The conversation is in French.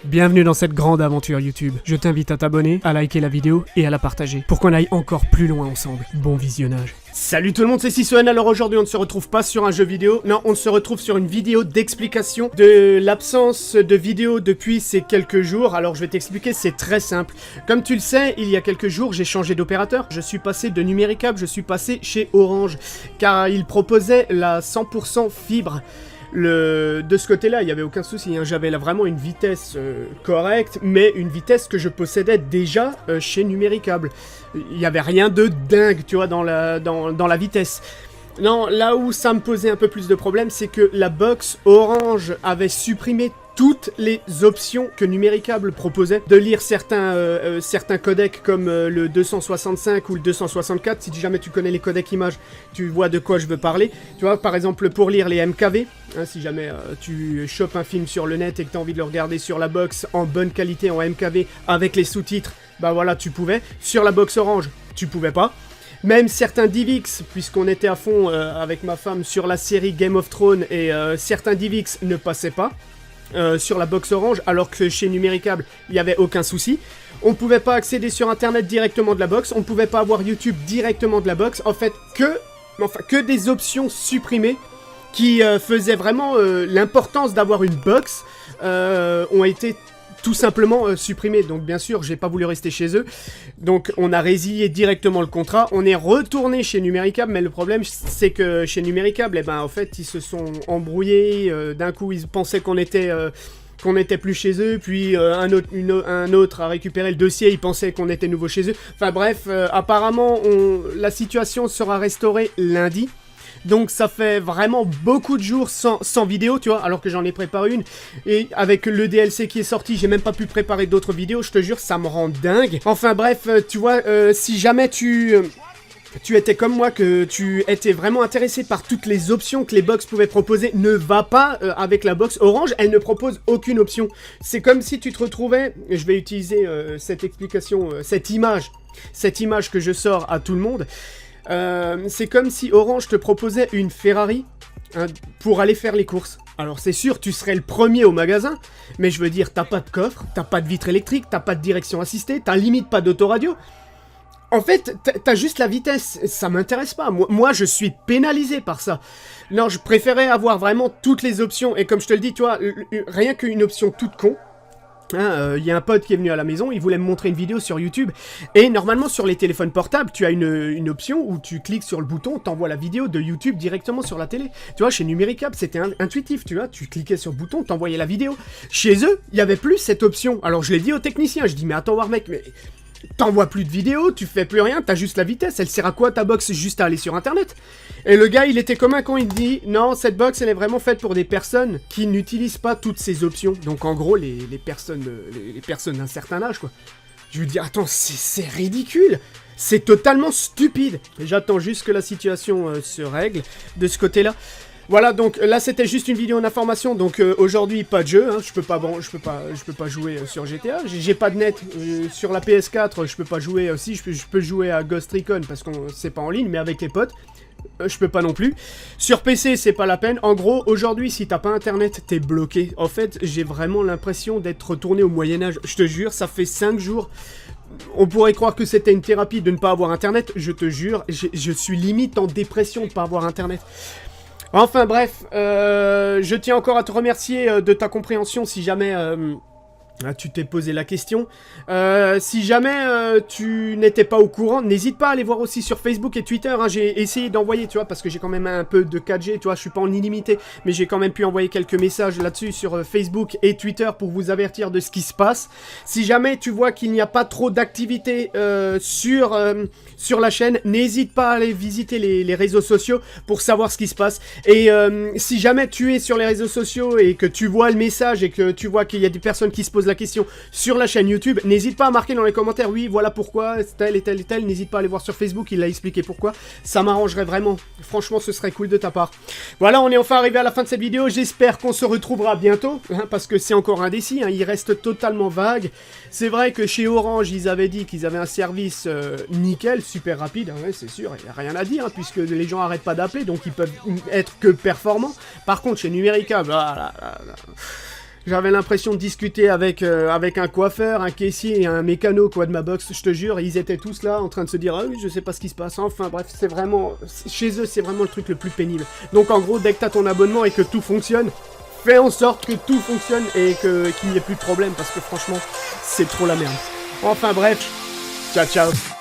Bienvenue dans cette grande aventure YouTube. Je t'invite à t'abonner, à liker la vidéo et à la partager pour qu'on aille encore plus loin ensemble. Bon visionnage. Salut tout le monde, c'est Sissoen. Alors aujourd'hui on ne se retrouve pas sur un jeu vidéo, non, on se retrouve sur une vidéo d'explication de l'absence de vidéo depuis ces quelques jours. Alors je vais t'expliquer, c'est très simple. Comme tu le sais, il y a quelques jours j'ai changé d'opérateur. Je suis passé de Numéricable, je suis passé chez Orange car il proposait la 100% fibre. De ce côté-là, il n'y avait aucun souci, hein. J'avais là vraiment une vitesse correcte, mais une vitesse que je possédais déjà chez Numéricable. Il n'y avait rien de dingue, tu vois, dans la vitesse. Non, là où ça me posait un peu plus de problème, c'est que la box Orange avait supprimé toutes les options que Numéricable proposait, de lire certains codecs comme le 265 ou le 264, si jamais tu connais les codecs images, tu vois de quoi je veux parler. Tu vois, par exemple, pour lire les MKV, hein, si jamais tu chopes un film sur le net et que tu as envie de le regarder sur la box en bonne qualité, en MKV, avec les sous-titres, bah voilà, tu pouvais. Sur la box Orange, tu pouvais pas. Même certains DivX, puisqu'on était à fond avec ma femme sur la série Game of Thrones, et certains DivX ne passaient pas. Sur la box Orange, alors que chez Numéricable, il n'y avait aucun souci. On ne pouvait pas accéder sur Internet directement de la box, on ne pouvait pas avoir YouTube directement de la box. En fait, que des options supprimées qui faisaient vraiment l'importance d'avoir une box ont été tout simplement supprimées. Donc bien sûr, j'ai pas voulu rester chez eux. Donc on a résilié directement le contrat. On est retourné chez Numéricable, mais le problème c'est que chez Numéricable, eh ben en fait ils se sont embrouillés. D'un coup ils pensaient qu'on était plus chez eux, puis un autre a récupéré le dossier, il pensait qu'on était nouveau chez eux. Enfin bref, apparemment la situation sera restaurée lundi. Donc ça fait vraiment beaucoup de jours sans vidéo, tu vois, alors que j'en ai préparé une. Et avec le DLC qui est sorti, j'ai même pas pu préparer d'autres vidéos, je te jure, ça me rend dingue. Enfin bref, tu vois, si jamais tu étais comme moi, que tu étais vraiment intéressé par toutes les options que les box pouvaient proposer, ne va pas avec la box Orange, elle ne propose aucune option. C'est comme si tu te retrouvais, et je vais utiliser cette explication, cette image que je sors à tout le monde. C'est comme si Orange te proposait une Ferrari pour aller faire les courses. Alors c'est sûr, tu serais le premier au magasin, mais je veux dire, t'as pas de coffre, t'as pas de vitre électrique, t'as pas de direction assistée, t'as limite pas d'autoradio. En fait, t'as juste la vitesse, ça m'intéresse pas. Moi, je suis pénalisé par ça. Non, je préférais avoir vraiment toutes les options, et comme je te le dis, tu vois, rien qu'une option toute con. Y a un pote qui est venu à la maison, il voulait me montrer une vidéo sur YouTube, et normalement sur les téléphones portables, tu as une option où tu cliques sur le bouton, t'envoies la vidéo de YouTube directement sur la télé. Tu vois, chez Numéricable, c'était intuitif, tu vois, tu cliquais sur le bouton, t'envoyais la vidéo. Chez eux, il y avait plus cette option. Alors je l'ai dit au technicien, je dis mais attends voir mec, mais t'envoies plus de vidéos, tu fais plus rien, t'as juste la vitesse, elle sert à quoi ta box? Juste à aller sur internet? Et le gars il était comme un con, il dit non, cette box elle est vraiment faite pour des personnes qui n'utilisent pas toutes ces options. Donc en gros les personnes d'un certain âge quoi. Je veux dire attends, c'est ridicule, c'est totalement stupide. J'attends juste que la situation se règle de ce côté là. Voilà, donc là c'était juste une vidéo d'information, donc aujourd'hui pas de jeu, hein, je peux pas jouer sur GTA, j'ai pas de net, sur la PS4 je peux pas jouer, si je peux jouer à Ghost Recon parce qu'on c'est pas en ligne, mais avec les potes, je peux pas non plus. Sur PC c'est pas la peine, en gros aujourd'hui si t'as pas internet t'es bloqué. En fait j'ai vraiment l'impression d'être retourné au Moyen-Âge, je te jure, ça fait 5 jours. On pourrait croire que c'était une thérapie de ne pas avoir internet, je te jure, je suis limite en dépression de pas avoir internet. Enfin bref, je tiens encore à te remercier de ta compréhension si jamais tu t'es posé la question. Si jamais tu n'étais pas au courant, n'hésite pas à aller voir aussi sur Facebook et Twitter, hein. J'ai essayé d'envoyer, tu vois, parce que j'ai quand même un peu de 4G, tu vois, je suis pas en illimité, mais j'ai quand même pu envoyer quelques messages là-dessus sur Facebook et Twitter pour vous avertir de ce qui se passe. Si jamais tu vois qu'il n'y a pas trop d'activité sur la chaîne, n'hésite pas à aller visiter les réseaux sociaux pour savoir ce qui se passe. Et si jamais tu es sur les réseaux sociaux et que tu vois le message et que tu vois qu'il y a des personnes qui se posent la question sur la chaîne YouTube, n'hésite pas à marquer dans les commentaires, oui, voilà pourquoi, tel et tel et tel, n'hésite pas à aller voir sur Facebook, il a expliqué pourquoi, ça m'arrangerait vraiment, franchement ce serait cool de ta part. Voilà, on est enfin arrivé à la fin de cette vidéo, j'espère qu'on se retrouvera bientôt, hein, parce que c'est encore indécis, hein, il reste totalement vague. C'est vrai que chez Orange, ils avaient dit qu'ils avaient un service nickel, super rapide, hein, ouais, c'est sûr, il n'y a rien à dire, hein, puisque les gens n'arrêtent pas d'appeler, donc ils peuvent être que performants. Par contre, chez Numérica, j'avais l'impression de discuter avec un coiffeur, un caissier et un mécano quoi de ma box, je te jure, ils étaient tous là en train de se dire « Ah oui, je sais pas ce qui se passe », enfin bref, c'est vraiment, chez eux, c'est vraiment le truc le plus pénible. Donc en gros, dès que t'as ton abonnement et que tout fonctionne, fais en sorte que tout fonctionne et qu'il n'y ait plus de problème, parce que franchement, c'est trop la merde. Enfin bref, ciao ciao.